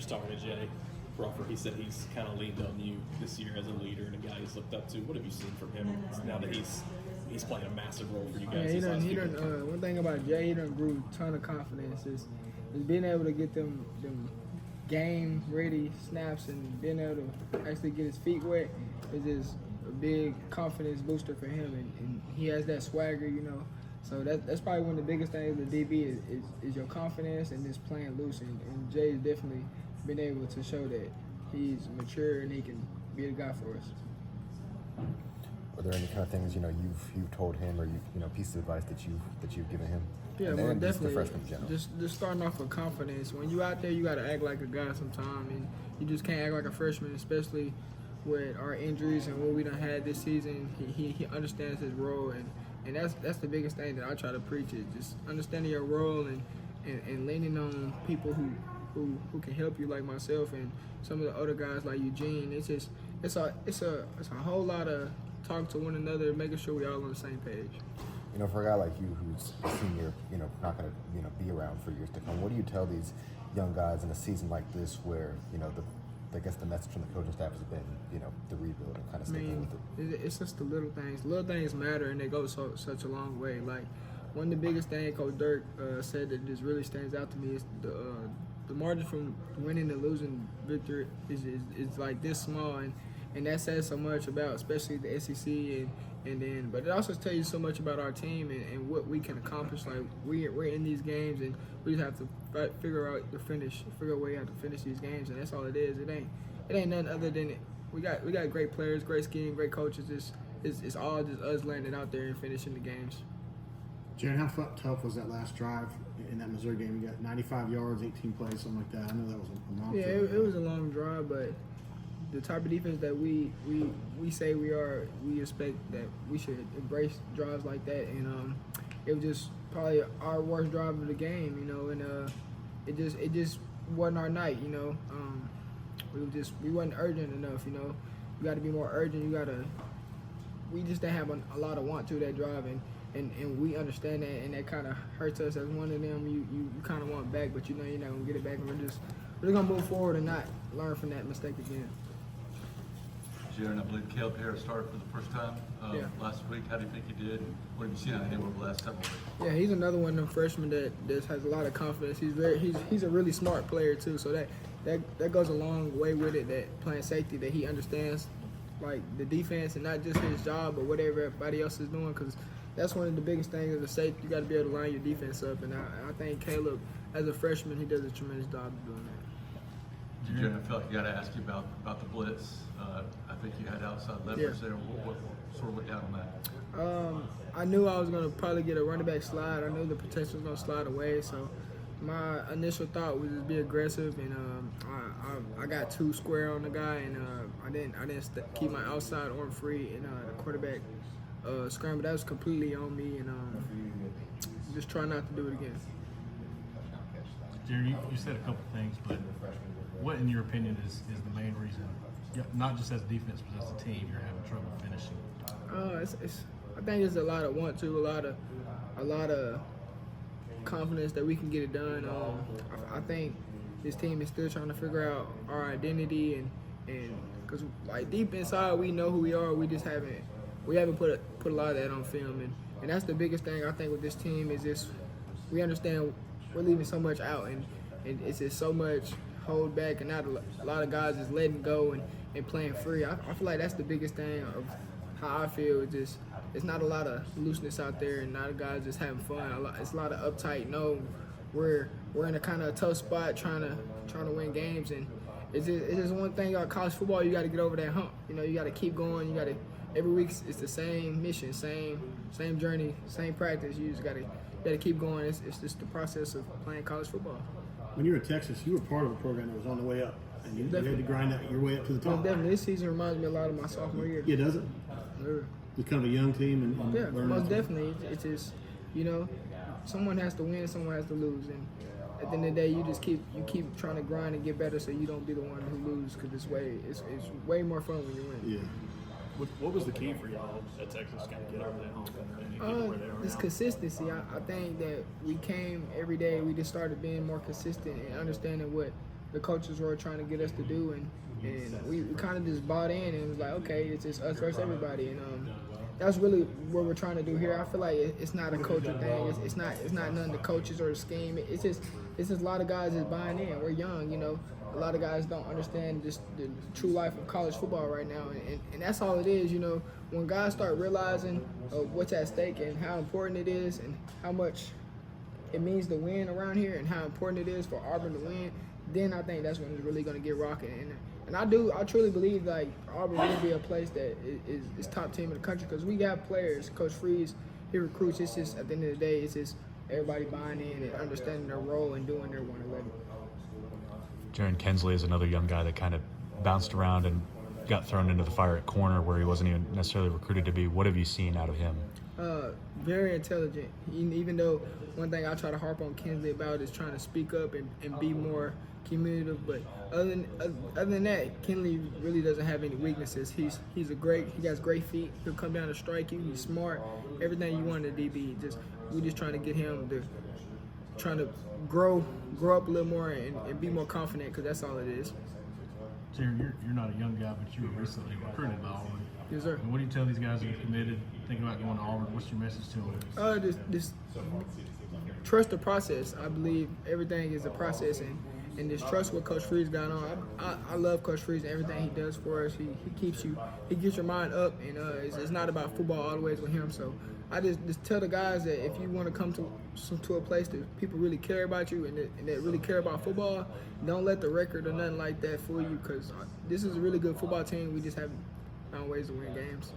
just talking to Jay Crawford. He said he's kind of leaned on you this year as a leader and a guy he's looked up to. What have you seen from him now that he's playing a massive role for you guys? One thing about Jay, he done grew a ton of confidence. Is being able to get them game ready snaps and being able to actually get his feet wet is just a big confidence booster for him, and he has that swagger, you know. So that's probably one of the biggest things with DB is your confidence and just playing loose. And Jay's definitely been able to show that he's mature and he can be the guy for us. Are there any kind of things you've told him, or pieces of advice that you've given him? Yeah, and well, definitely. The freshman in general. Just starting off with confidence. When you out there, you got to act like a guy sometime, and you just can't act like a freshman, especially with our injuries and what we done had this season. He understands his role, and that's the biggest thing that I try to preach is just understanding your role and leaning on people who can help you, like myself and some of the other guys like Eugene. It's a whole lot of talk to one another, making sure we all on the same page. For a guy like you who's a senior, not going to be around for years to come, what do you tell these young guys in a season like this where I guess the message from the coaching staff has been, the rebuild and kind of sticking with it? It's just the little things. Little things matter, and they go such a long way. Like, one of the biggest things Coach Dirk said that just really stands out to me is the margin from winning and losing victory is like this small, and that says so much about especially the SEC but it also tells you so much about our team and what we can accomplish. Like, we're in these games, and we just have to figure a way how to finish these games, and that's all it is. It ain't nothing other than it. We got great players, great scheme, great coaches. It's all just us landing out there and finishing the games. Jaron, how tough was that last drive in that Missouri game? You got 95 yards, 18 plays, something like that. I know that was a long drive. Yeah, it was a long drive, but the type of defense that we say we are, we expect that we should embrace drives like that. And it was just probably our worst drive of the game, and it just wasn't our night, we wasn't urgent enough, You got to be more urgent. We just didn't have a lot of want to that drive, and we understand that, and that kind of hurts us as one of them. You kind of want back, but you're not gonna get it back, and we're gonna move forward and not learn from that mistake again. Jaron, I believe Caleb Harris started for the first time last week. How do you think he did? What have you seen out of him over the last several weeks? Yeah, he's another one of them freshmen that just has a lot of confidence. He's a really smart player too, so that goes a long way with it. That playing safety, that he understands like the defense and not just his job, but whatever everybody else is doing, because that's one of the biggest things as a safety. You got to be able to line your defense up, and I think Caleb, as a freshman, he does a tremendous job of doing that. Jaron, I feel like I got to ask you about the blitz. I think you had outside leverage there. What sort of went down on that? I knew I was going to probably get a running back slide. I knew the potential was going to slide away. So my initial thought was just be aggressive, and I got too square on the guy, and I didn't keep my outside arm free, and the quarterback scramble. That was completely on me, and just try not to do it again. Jerry, you said a couple things, but what, in your opinion, is the main reason, not just as a defense, but as a team, you're having trouble finishing? I think it's a lot of want to, a lot of confidence that we can get it done. I think this team is still trying to figure out our identity, and because like deep inside we know who we are, we just haven't put a lot of that on film, and that's the biggest thing I think with this team is just we understand we're leaving so much out, and it's just so much hold back, and not a lot of guys is letting go and playing free. I feel like that's the biggest thing of how I feel. It's not a lot of looseness out there, and not a guys just having fun. It's a lot of uptight. No, we're in a kind of tough spot trying to win games, and it's just one thing about college football. You got to get over that hump. You got to keep going. You got to every week it's the same mission, same journey, same practice. You just got to keep going. It's just the process of playing college football. When you were at Texas, you were part of a program that was on the way up, and you had to grind your way up to the top. Definitely, this season reminds me a lot of my sophomore year. Yeah, does it? Sure. It's kind of a young team, and yeah, most definitely. It's just someone has to win, someone has to lose, and at the end of the day, you keep trying to grind and get better, so you don't be the one who loses. Because it's way more fun when you win. Yeah. What was the key for y'all at Texas to kind of get over that hump and get where they are this now? Consistency. I think that we came every day. We just started being more consistent and understanding what the coaches were trying to get us to do, and we kind of just bought in and was like, okay, it's just us versus everybody, and that's really what we're trying to do here. I feel like it's not a culture thing. It's not none of the coaches or the scheme. It's just a lot of guys that's buying in. We're young, you know. A lot of guys don't understand just the true life of college football right now, and that's all it is, you know. When guys start realizing what's at stake and how important it is and how much it means to win around here and how important it is for Auburn to win, then I think that's when it's really going to get rocking. And I truly believe like Auburn will be a place that is top team in the country because we got players. Coach Freeze, he recruits. It's just at the end of the day, it's just everybody buying in and understanding their role and doing their 111. Jaren Kensley is another young guy that kind of bounced around and got thrown into the fire at corner where he wasn't even necessarily recruited to be. What have you seen out of him? Very intelligent. Even though one thing I try to harp on Kensley about is trying to speak up and be more communicative, but other than that, Kensley really doesn't have any weaknesses. He has great feet. He'll come down and strike you. He's smart. Everything you want in a DB. We're just trying to get him to trying to grow up a little more and be more confident because that's all it is. Jaren, you're not a young guy, but you were recently recruited by Auburn. Yes, sir. And what do you tell these guys that are committed, thinking about going to Auburn? What's your message to them? Just trust the process. I believe everything is a process, and just trust what Coach Freeze got on. I love Coach Freeze and everything he does for us. He gets your mind up, and it's not about football always with him. So I just tell the guys that if you want to come to a place that people really care about you and that really care about football, don't let the record or nothing like that fool you because this is a really good football team. We just haven't found ways to win games.